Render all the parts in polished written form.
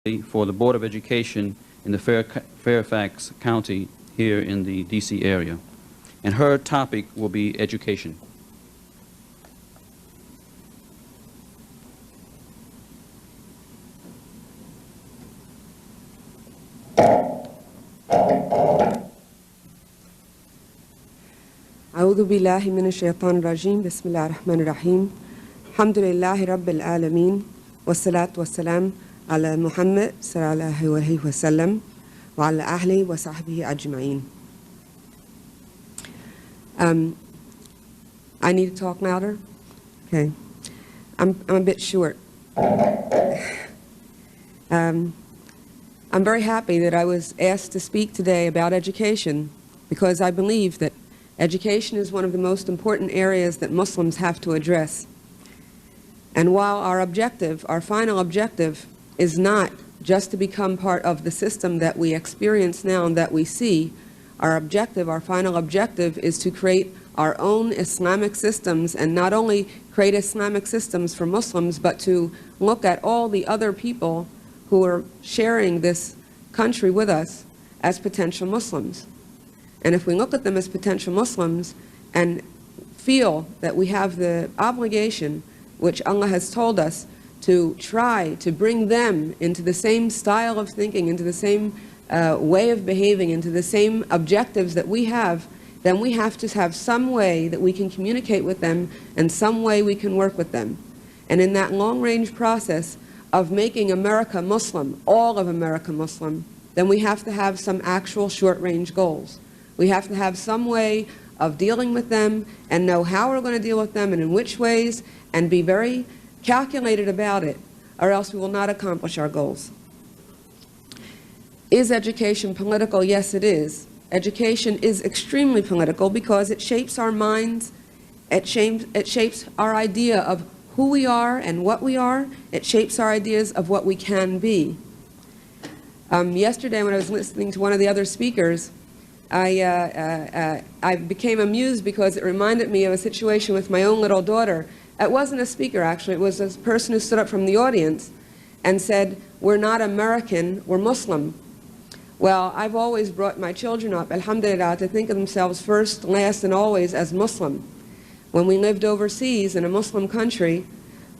for the Board of Education in the Fairfax County here in the D.C. area. And her topic will be education. أعوذ بالله من الشيطان الرجيم بسم الله الرحمن الرحيم الحمد لله رب العالمين والصلاة والسلام على محمد صلى الله عليه وسلم وعلى أهله وصحبه أجمعين. I need to talk louder? Okay. I'm a bit short. I'm very happy that I was asked to speak today about education because I believe that education is one of the most important areas that Muslims have to address. And while our objective, our final objective, is not just to become part of the system that we experience now and that we see, our objective, our final objective, is to create our own Islamic systems, and not only create Islamic systems for Muslims, but to look at all the other people who are sharing this country with us as potential Muslims. And if we look at them as potential Muslims and feel that we have the obligation, which Allah has told us, to try to bring them into the same style of thinking, into the same way of behaving, into the same objectives that we have, then we have to have some way that we can communicate with them and some way we can work with them. And in that long-range process of making America Muslim, all of America Muslim, then we have to have some actual short-range goals. We have to have some way of dealing with them and know how we're going to deal with them and in which ways, and be very calculated about it, or else we will not accomplish our goals. Is education political? Yes, it is. Education is extremely political because it shapes our minds, it shapes our idea of who we are and what we are, it shapes our ideas of what we can be. Yesterday when I was listening to one of the other speakers, I became amused because it reminded me of a situation with my own little daughter. It wasn't a speaker, actually. It was a person who stood up from the audience and said, "We're not American, we're Muslim." Well, I've always brought my children up, alhamdulillah, to think of themselves first, last, and always as Muslim. When we lived overseas in a Muslim country,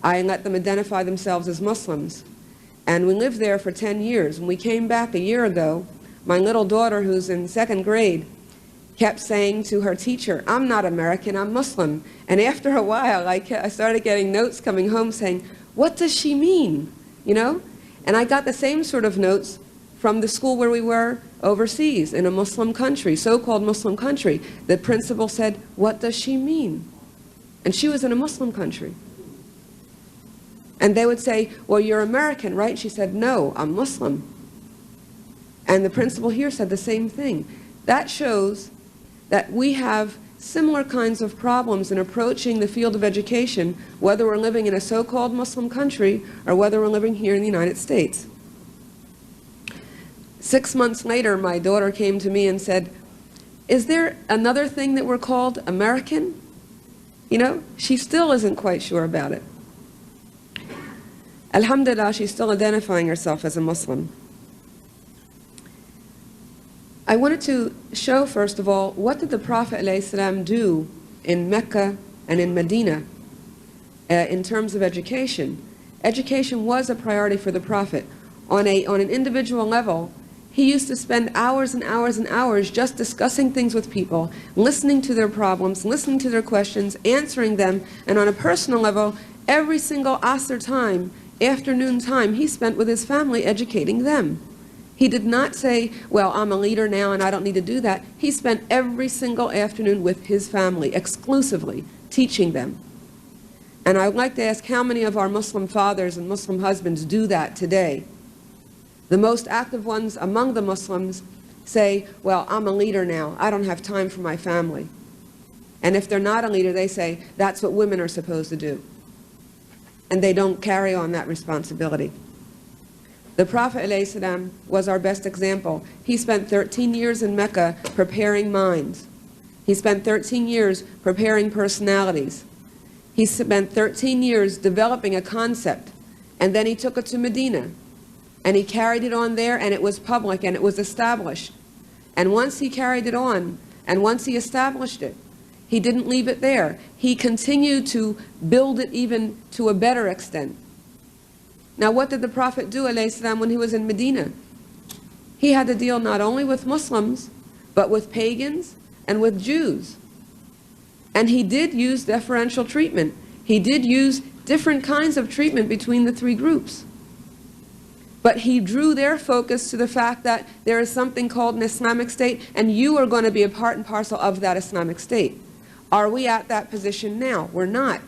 I let them identify themselves as Muslims. And we lived there for 10 years. When we came back a year ago, my little daughter, who's in 2nd grade, kept saying to her teacher, "I'm not American, I'm Muslim." And after a while, I started getting notes coming home saying, "What does she mean?" You know? And I got the same sort of notes from the school where we were overseas, in a Muslim country, so-called Muslim country. The principal said, "What does she mean?" And she was in a Muslim country. And they would say, "Well, you're American, right?" She said, "No, I'm Muslim." And the principal here said the same thing. That shows that we have similar kinds of problems in approaching the field of education, whether we're living in a so-called Muslim country or whether we're living here in the United States. 6 months later, my daughter came to me and said, "Is there another thing that we're called American?" You know, she still isn't quite sure about it. Alhamdulillah, she's still identifying herself as a Muslim. I wanted to show, first of all, what did the Prophet ﷺ do in Mecca and in Medina in terms of education. Education was a priority for the Prophet. On an individual level, he used to spend hours and hours and hours just discussing things with people, listening to their problems, listening to their questions, answering them, and on a personal level, every single Asr time, afternoon time, he spent with his family educating them. He did not say, "Well, I'm a leader now and I don't need to do that." He spent every single afternoon with his family, exclusively, teaching them. And I would like to ask how many of our Muslim fathers and Muslim husbands do that today? The most active ones among the Muslims say, "Well, I'm a leader now. I don't have time for my family." And if they're not a leader, they say, "That's what women are supposed to do." And they don't carry on that responsibility. The Prophet ﷺ was our best example. He spent 13 years in Mecca preparing minds. He spent 13 years preparing personalities. He spent 13 years developing a concept, and then he took it to Medina. And he carried it on there, and it was public, and it was established. And once he carried it on, and once he established it, he didn't leave it there. He continued to build it even to a better extent. Now, what did the Prophet do, alayhi salam, when he was in Medina? He had to deal not only with Muslims, but with pagans and with Jews. And he did use deferential treatment. He did use different kinds of treatment between the three groups. But he drew their focus to the fact that there is something called an Islamic State, and you are going to be a part and parcel of that Islamic State. Are we at that position now? We're not.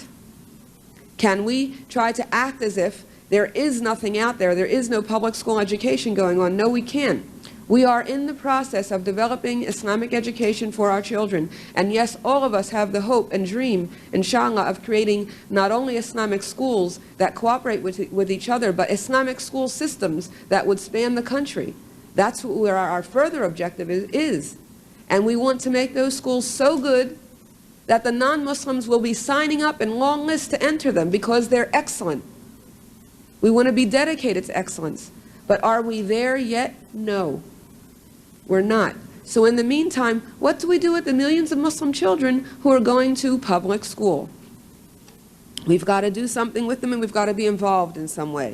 Can we try to act as if there is nothing out there, there is no public school education going on? No, we can't. We are in the process of developing Islamic education for our children. And yes, all of us have the hope and dream, inshallah, of creating not only Islamic schools that cooperate with each other, but Islamic school systems that would span the country. That's where our further objective is. And we want to make those schools so good that the non-Muslims will be signing up in long lists to enter them because they're excellent. We want to be dedicated to excellence. But are we there yet? No. We're not. So in the meantime, what do we do with the millions of Muslim children who are going to public school? We've got to do something with them, and we've got to be involved in some way.